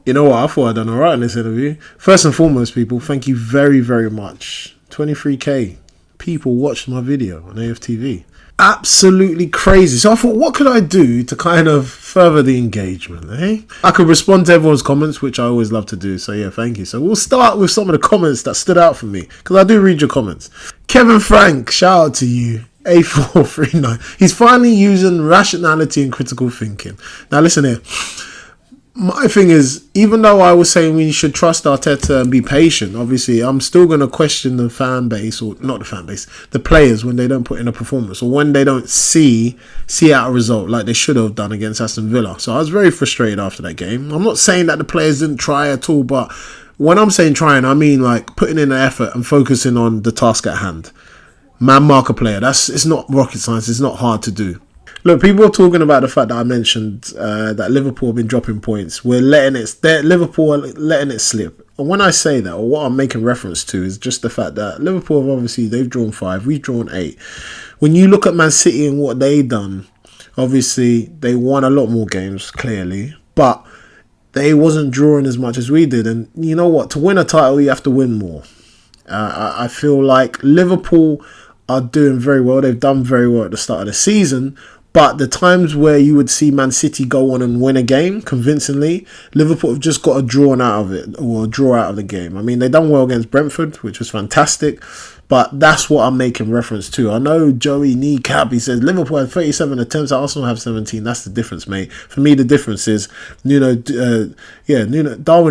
You know what? I thought I'd done alright in this interview. First and foremost, people, thank you very, very much. 23k people watched my video on AFTV. Absolutely crazy. So I thought, what could I do to kind of further the engagement, eh? I could respond to everyone's comments, which I always love to do. So yeah, thank you. So we'll start with some of the comments that stood out for me, because I do read your comments. Kevin Frank, shout out to you. A439. He's finally using rationality and critical thinking. Now listen here. My thing is, even though I was saying we should trust Arteta and be patient, obviously, I'm still going to question the fan base, or not the fan base, the players when they don't put in a performance, or when they don't see out a result like they should have done against Aston Villa. So I was very frustrated after that game. I'm not saying that the players didn't try at all, but when I'm saying trying, I mean like putting in the effort and focusing on the task at hand. Man mark a player. It's not rocket science. It's not hard to do. Look, people are talking about the fact that I mentioned that Liverpool have been dropping points. Liverpool are letting it slip. And when I say that, or what I'm making reference to, is just the fact that Liverpool have obviously, they've drawn 5, we've drawn 8. When you look at Man City and what they've done, obviously they won a lot more games, clearly, but they wasn't drawing as much as we did. And you know what? To win a title, you have to win more. I feel like Liverpool are doing very well. They've done very well at the start of the season. But the times where you would see Man City go on and win a game convincingly, Liverpool have just got a draw out of it, or a draw out of the game. I mean, they done well against Brentford, which was fantastic. But that's what I'm making reference to. I know Joey Kneecap, he says Liverpool had 37 attempts, Arsenal have 17. That's the difference, mate. For me, the difference is Darwin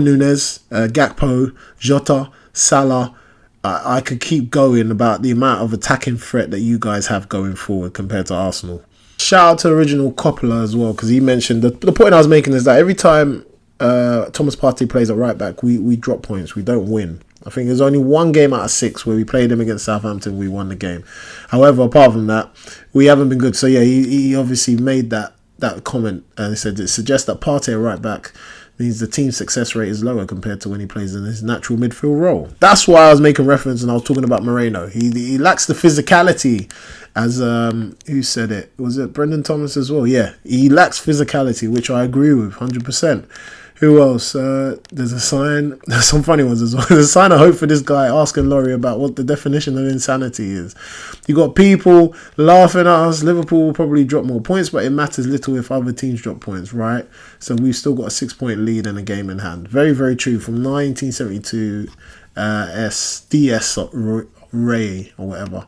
Núñez, Gakpo, Jota, Salah. I could keep going about the amount of attacking threat that you guys have going forward compared to Arsenal. Shout out to Original Coppola as well, because he mentioned the point I was making is that every time Thomas Partey plays at right back, we drop points. We don't win. I think there's only one game out of 6 where we played him against Southampton, we won the game. However, apart from that, we haven't been good. So yeah, he obviously made that comment, and he said it suggests that Partey at right back means the team's success rate is lower compared to when he plays in his natural midfield role. That's why I was making reference, and I was talking about Moreno. He lacks the physicality, as who said it? Was it Brendan Thomas as well? Yeah, he lacks physicality, which I agree with 100%. Who else? There's a sign. There's some funny ones as well. There's a sign of hope for this guy asking Laurie about what the definition of insanity is. You got people laughing at us. Liverpool will probably drop more points, but it matters little if other teams drop points, right? So we've still got a 6-point lead and a game in hand. Very, very true. From 1972, DS Ray or whatever.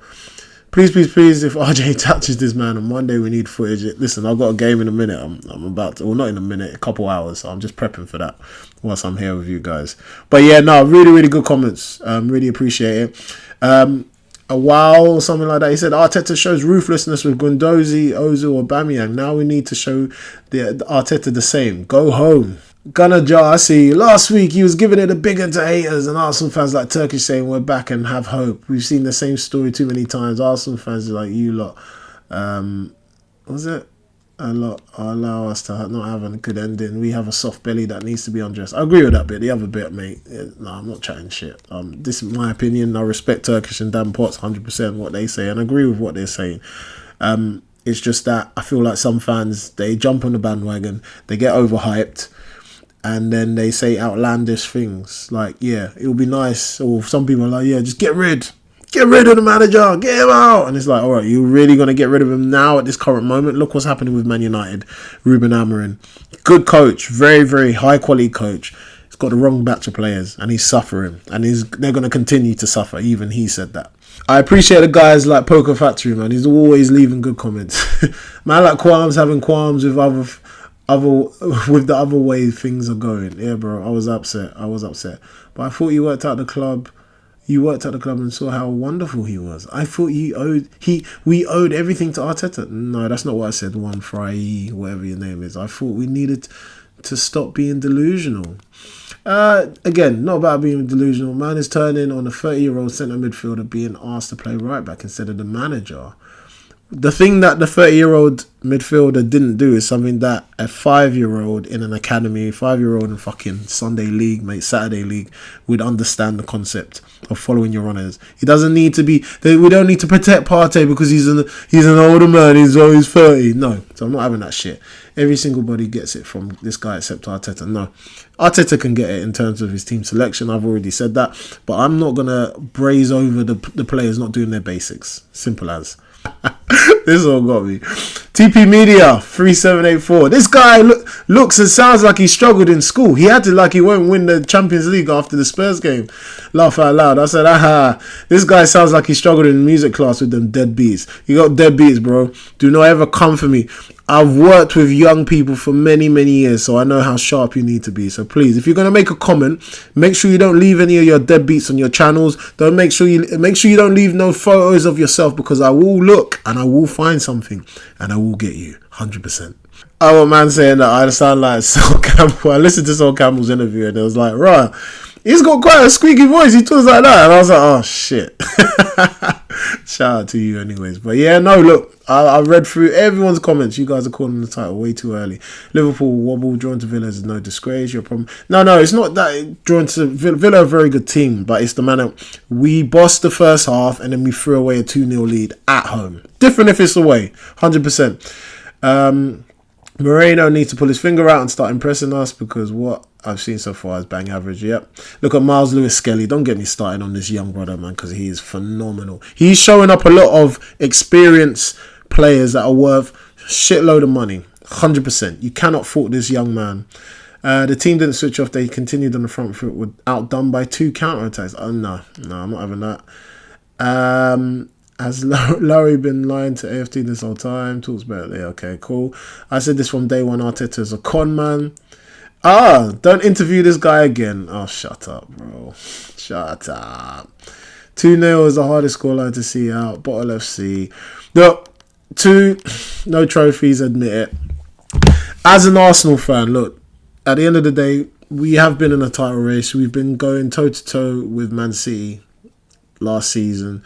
Please, if RJ touches this man on Monday, we need footage. Listen, I've got a game in a minute. I'm about to, well, not in a minute, a couple hours. So I'm just prepping for that whilst I'm here with you guys. But yeah, no, really, really good comments. Really appreciate it. A while, something like that. He said, Arteta shows ruthlessness with Guendouzi, Ozil or Aubameyang. Now we need to show the Arteta the same. Go home. Gunnar Jar, I see. Last week he was giving it a big one to haters, and Arsenal fans like Turkish saying we're back and have hope. We've seen the same story too many times. Arsenal fans are like, you lot. Was it? A lot allow us to not have a good ending. We have a soft belly that needs to be undressed. I agree with that bit. The other bit, mate, no, I'm not chatting shit. This is my opinion. I respect Turkish and Dan Potts 100% what they say, and I agree with what they're saying. It's just that I feel like some fans, they jump on the bandwagon, they get overhyped, and then they say outlandish things like, yeah, it would be nice. Or some people are like, yeah, just get rid of the manager, get him out. And it's like, all right, you're really going to get rid of him now at this current moment? Look what's happening with Man United. Ruben Amorim, good coach, very, very high quality coach. He's got the wrong batch of players and he's suffering. And they're going to continue to suffer. Even he said that. I appreciate the guys like Poker Factory, man. He's always leaving good comments. Man like Qualms having qualms with the other way things are going. Yeah, bro, I was upset. But I thought you worked out the club. You worked at the club and saw how wonderful he was. I thought we owed everything to Arteta. No, that's not what I said. Juan Fry, whatever your name is. I thought we needed to stop being delusional. Again, not about being delusional. Man is turning on a 30-year-old centre midfielder being asked to play right back instead of the manager. The thing that the 30-year-old midfielder didn't do is something that a 5-year-old in an academy, 5-year-old in fucking Sunday league, mate, Saturday league, would understand the concept of following your runners. He doesn't need to be. We don't need to protect Partey because he's an older man. He's always 30. No, so I'm not having that shit. Every single body gets it from this guy except Arteta. No, Arteta can get it in terms of his team selection. I've already said that, but I'm not gonna braze over the players not doing their basics. Simple as. This all got me. TP Media 3784. This guy looks and sounds like he struggled in school. He acted like he won't win the Champions League after the Spurs game. Laugh out loud. I said, aha. This guy sounds like he struggled in music class with them dead beats. You got dead beats, bro. Do not ever come for me. I've worked with young people for many, many years, so I know how sharp you need to be. So please, if you're gonna make a comment, make sure you don't leave any of your deadbeats on your channels. Make sure you don't leave no photos of yourself, because I will look and I will find something and I will get you 100%. Oh, man, saying that I sound like Sol Campbell. I listened to Sol Campbell's interview and it was like, right, he's got quite a squeaky voice. He talks like that, and I was like, oh shit. Shout out to you anyways. But yeah, no, look, I read through everyone's comments. You guys are calling the title way too early. Liverpool wobble, drawn to Villa is no disgrace. Your problem? No, it's not that drawn to Villa, a very good team, but it's the manner we bossed the first half and then we threw away a 2-0 lead at home. Different if it's away, 100%. Moreno needs to pull his finger out and start impressing us, because what I've seen so far is bang average. Yep. Look at Miles Lewis-Skelly. Don't get me started on this young brother, man, because he is phenomenal. He's showing up a lot of experienced players that are worth shitload of money. 100%. You cannot fault this young man. The team didn't switch off. They continued on the front foot, were outdone by 2 counterattacks. Oh, no, I'm not having that. Has Larry been lying to AFT this whole time? Talks about it. Okay, cool. I said this from day one. Arteta's a con man. Don't interview this guy again. Oh, shut up, bro. Shut up. 2-0 is the hardest scoreline to see out. Bottle FC. Look, 2, no trophies, admit it. As an Arsenal fan, look, at the end of the day, we have been in a title race. We've been going toe-to-toe with Man City last season.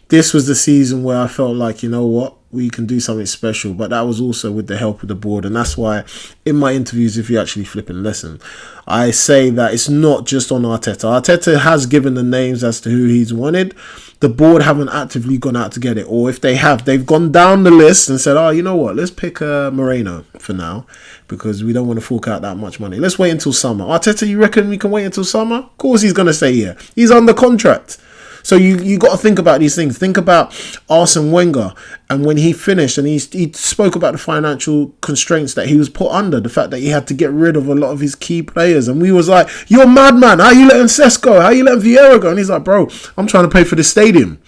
This was the season where I felt like, you know what, we can do something special. But that was also with the help of the board. And that's why in my interviews, if you actually flip and listen, I say that it's not just on Arteta. Arteta has given the names as to who he's wanted. The board haven't actively gone out to get it. Or if they have, they've gone down the list and said, oh, you know what, let's pick Moreno for now, because we don't want to fork out that much money. Let's wait until summer. Arteta, you reckon we can wait until summer? Of course he's going to say yeah. He's under contract. So you got to think about these things. Think about Arsene Wenger, and when he finished, and he spoke about the financial constraints that he was put under, the fact that he had to get rid of a lot of his key players, and we was like, "You're madman! How you letting Cesc go? How you letting Vieira go?" And he's like, "Bro, I'm trying to pay for the stadium."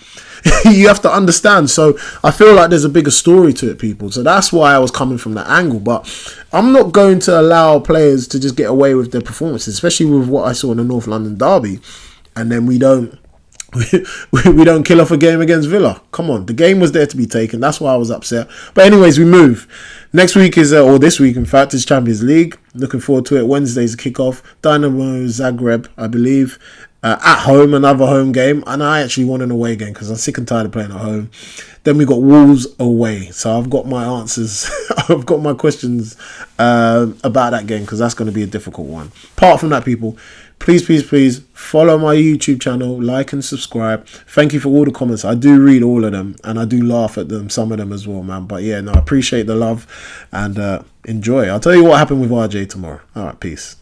You have to understand. So I feel like there's a bigger story to it, people. So that's why I was coming from that angle. But I'm not going to allow players to just get away with their performances, especially with what I saw in the North London derby, and then we don't kill off a game against Villa. Come on, the game was there to be taken. That's why I was upset. But anyways, we move. Next week is, or this week in fact, is Champions League. Looking forward to it. Wednesday's kickoff. Dynamo Zagreb, I believe, at home, another home game. And I actually want an away game because I'm sick and tired of playing at home. Then we got Wolves away. So I've got my answers. I've got my questions about that game, because that's going to be a difficult one. Apart from that, people, please follow my YouTube channel, like and subscribe. Thank you for all the comments. I do read all of them, and I do laugh at them, some of them as well, man. But yeah, no, I appreciate the love, and enjoy. I'll tell you what happened with RJ tomorrow. All right, peace.